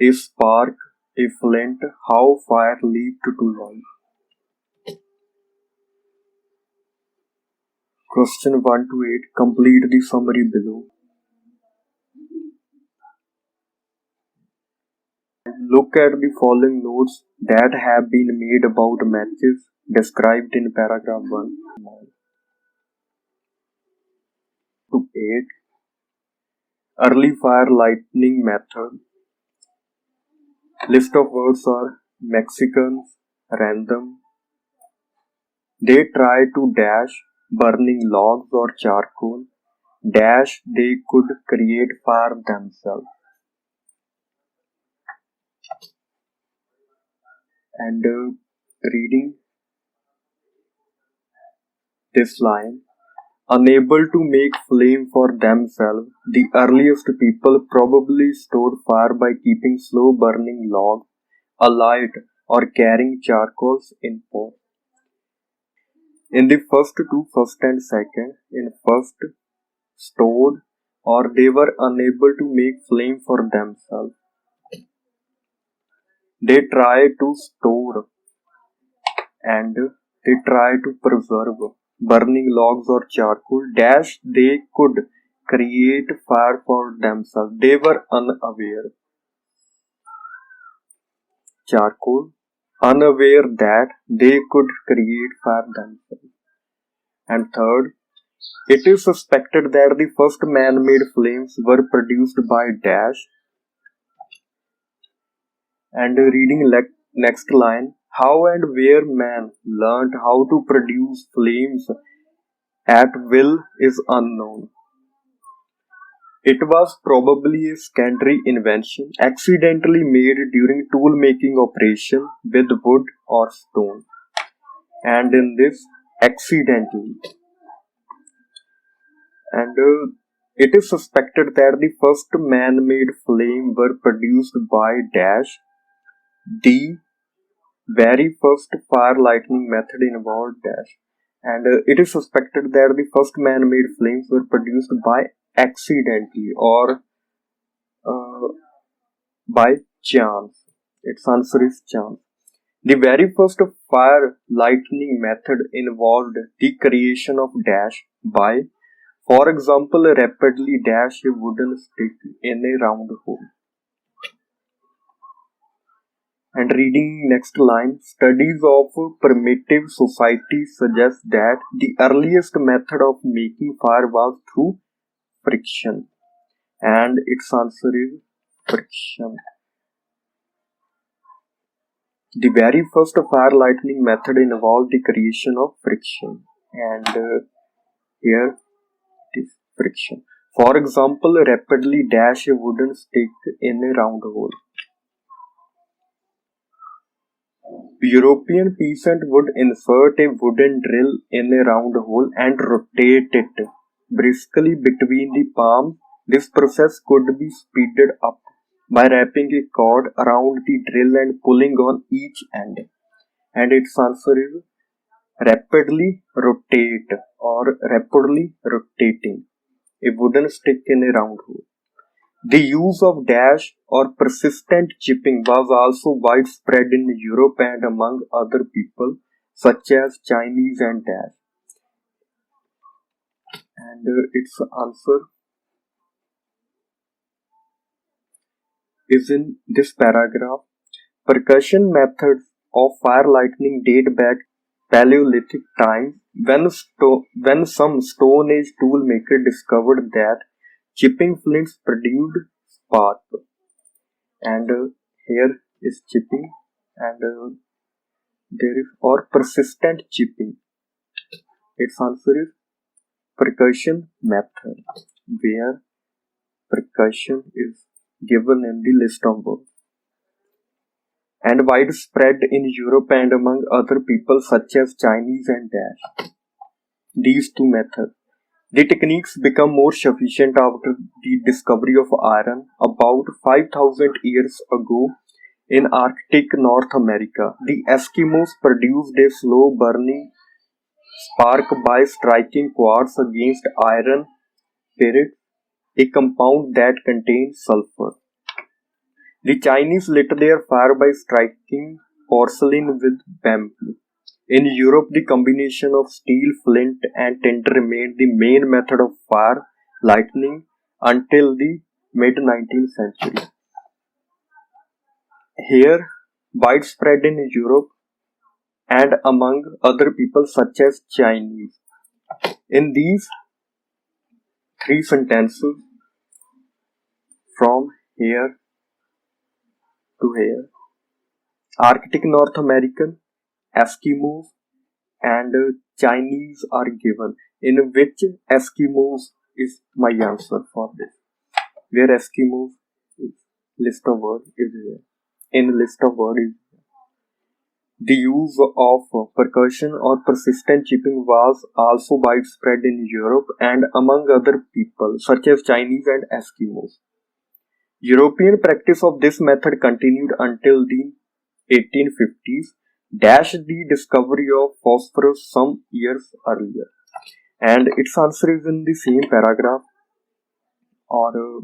A spark, a flint, how fire leaped to life. Question 1 to 8. Complete the summary below. Look at the following notes that have been made about matches described in paragraph 1 to 8. Early fire lightning method. List of words are Mexicans, random. They try to dash burning logs or charcoal. Dash they could create fire themselves. And reading this line, unable to make flame for themselves, the earliest people probably stored fire by keeping slow burning logs alight or carrying charcoals in pots. In the first two, first and second, in first stored or they were unable to make flame for themselves. They try to store and they try to preserve burning logs or charcoal. Dash they could create fire for themselves. They were unaware. Charcoal, unaware that they could create fire themselves. And third, it is suspected that the first man-made flames were produced by dash. And reading next line, how and where man learnt how to produce flames at will is unknown. It was probably a secondary invention accidentally made during tool making operation with wood or stone. And in this, accidentally. And it is suspected that the first man-made flame were produced by dash. The very first fire lightning method involved dash. And it is suspected that the first man-made flames were produced by accidentally or by chance. Its answer is chance. The very first fire lightning method involved the creation of dash by, for example, rapidly dash a wooden stick in a round hole. And reading next line, studies of primitive societies suggest that the earliest method of making fire was through friction. And its answer is friction. The very first fire lightning method involved the creation of friction. And here it is friction. For example, rapidly dash a wooden stick in a round hole. European peasant would insert a wooden drill in a round hole and rotate it briskly between the palms. This process could be speeded up by wrapping a cord around the drill and pulling on each end. And its answer is rapidly rotate or rapidly rotating a wooden stick in a round hole. The use of dash or persistent chipping was also widespread in Europe and among other people such as Chinese and dash. And its answer is in this paragraph. Percussion methods of fire lightning date back Paleolithic times when some Stone Age toolmaker discovered that chipping flints produced spark. And here is chipping and there is or persistent chipping. Its answer is percussion method, where percussion is given in the list of words. And widespread in Europe and among other people such as Chinese and dash. These two methods. The techniques become more sufficient after the discovery of iron about 5,000 years ago in Arctic North America. The Eskimos produced a slow burning spark by striking quartz against iron pyrites, a compound that contains sulfur. The Chinese lit their fire by striking porcelain with bamboo. In Europe, the combination of steel, flint, and tinder remained the main method of fire lighting until the mid 19th century. Here, widespread in Europe and among other people such as Chinese. In these three sentences, from here to here, Arctic North American, Eskimos, and Chinese are given, in which Eskimos is my answer for this. Where Eskimos is list of word is here. In list of word is the use of percussion or persistent chipping was also widespread in Europe and among other people such as Chinese and Eskimos. European practice of this method continued until the 1850s, the discovery of phosphorus some years earlier. And its answer is in the same paragraph or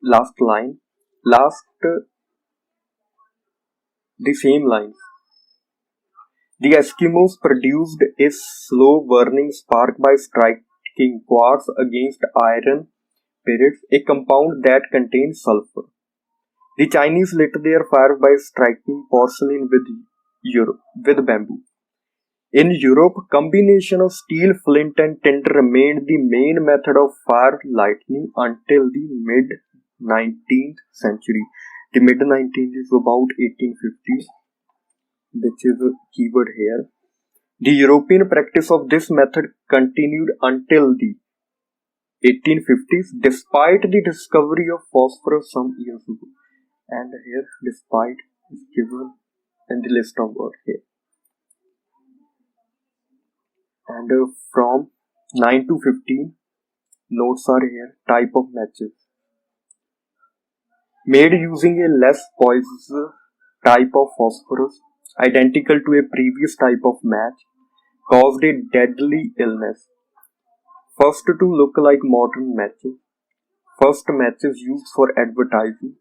last line. The same lines. The Eskimos produced a slow burning spark by striking quartz against iron pellets, a compound that contains sulfur. The Chinese lit their fire by striking porcelain with bamboo. In Europe, combination of steel, flint, and tinder remained the main method of fire lighting until the mid 19th century. The mid 19th is about 1850s, which is a keyword here. The European practice of this method continued until the 1850s, despite the discovery of phosphorus some years ago. And here, despite is given in the list of words here. And from 9 to 15, notes are here. Type of matches. Made using a less poisonous type of phosphorus, identical to a previous type of match, caused a deadly illness. First to look like modern matches. First matches used for advertising,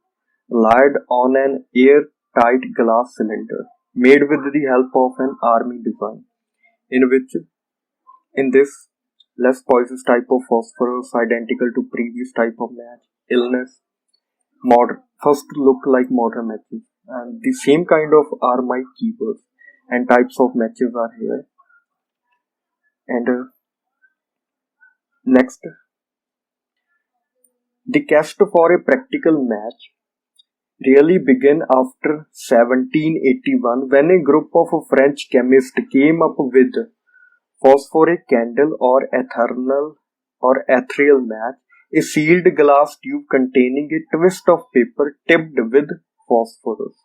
laid on an airtight glass cylinder, made with the help of an army design, in this less poisonous type of phosphorus, identical to previous type of match, illness, modern, first look like modern matches. And the same kind of are my keywords and types of matches are here. And next, the quest for a practical match really began after 1781 when a group of French chemists came up with phosphoric candle or ethereal match, a sealed glass tube containing a twist of paper tipped with phosphorus.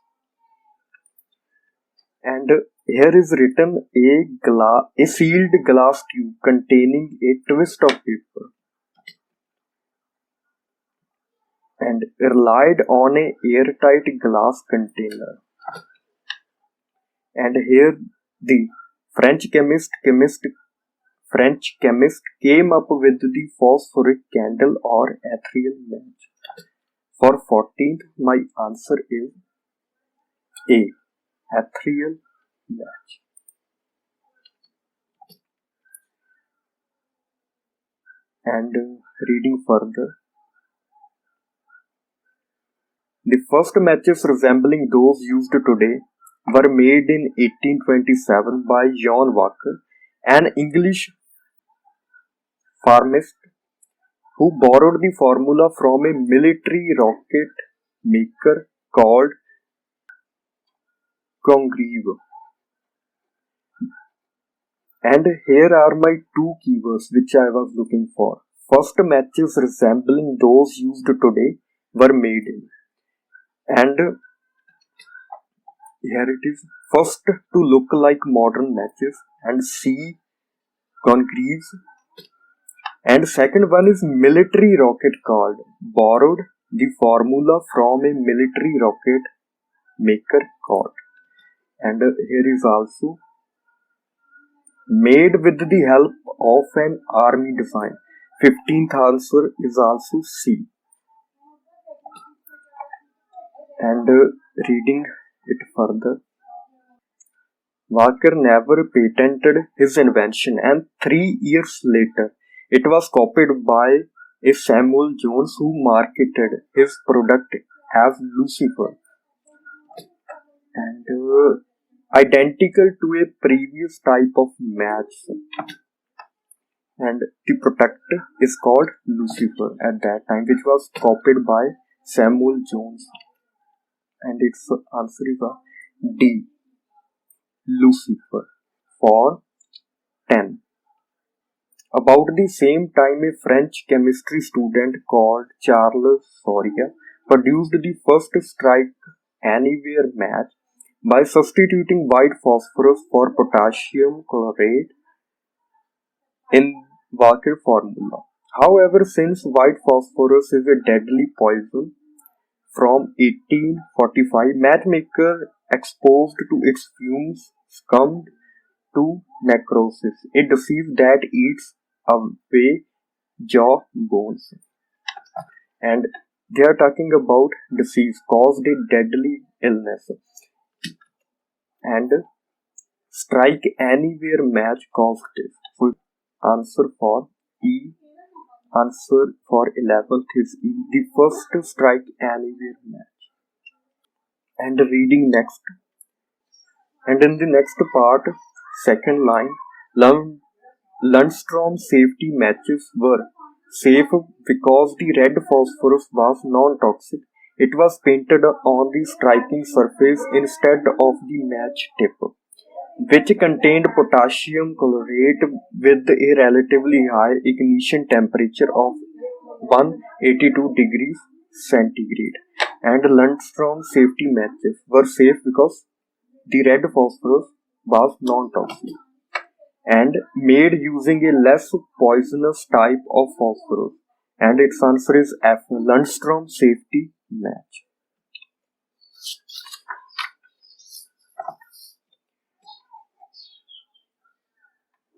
And here is written a sealed glass tube containing a twist of paper and relied on a airtight glass container. And here the French chemist came up with the phosphoric candle or ethereal match. For 14th, my answer is A. Ethereal match. And reading further, the first matches resembling those used today were made in 1827 by John Walker, an English pharmacist who borrowed the formula from a military rocket maker called Congreve. And here are my two keywords which I was looking for. First matches resembling those used today were made in. And here it is. First to look like modern matches and C. Congreve. And second one is military rocket called. Borrowed the formula from a military rocket maker called. And here is also made with the help of an army design. 15th answer is also C. And reading it further, Walker never patented his invention, and 3 years later, it was copied by a Samuel Jones who marketed his product as Lucifer, and identical to a previous type of match. And the product is called Lucifer at that time, which was copied by Samuel Jones. And its answer is D, Lucifer, for 10. About the same time, a French chemistry student called Charles Fourier produced the first strike anywhere match by substituting white phosphorus for potassium chloride in Walker formula. However, since white phosphorus is a deadly poison, from 1845, matchmaker exposed to its fumes succumbed to necrosis, a disease that eats away jaw bones. And they are talking about disease caused a deadly illness. And strike anywhere match caused this. So answer for E. Answer for 11th is E, the first strike anywhere match. And reading next. And in the next part, second line, Lundstrom safety matches were safe because the red phosphorus was non-toxic. It was painted on the striking surface instead of the match tip, which contained potassium chlorate with a relatively high ignition temperature of 182 degrees centigrade. And Lundstrom safety matches were safe because the red phosphorus was non-toxic and made using a less poisonous type of phosphorus. And its answer is F, Lundstrom safety match.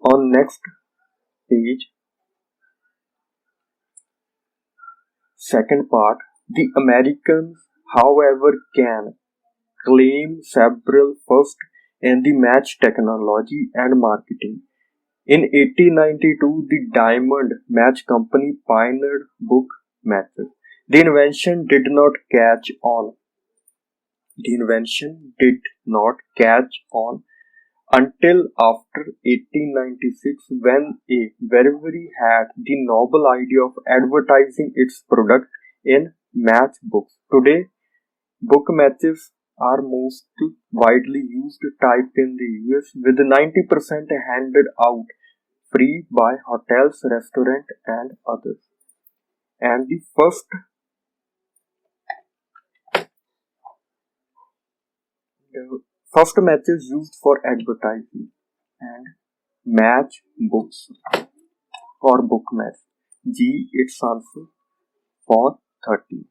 On next page, second part, the Americans, however, can claim several first in the match technology and marketing. In 1892, the Diamond Match Company pioneered book matches. The invention did not catch on. The invention did not catch on until after 1896, when a brewery had the noble idea of advertising its product in match books. Today, book matches are most widely used type in the US, with 90% handed out free by hotels, restaurants, and others. And the first matches used for advertising and match books or book match. G, its answer for 30.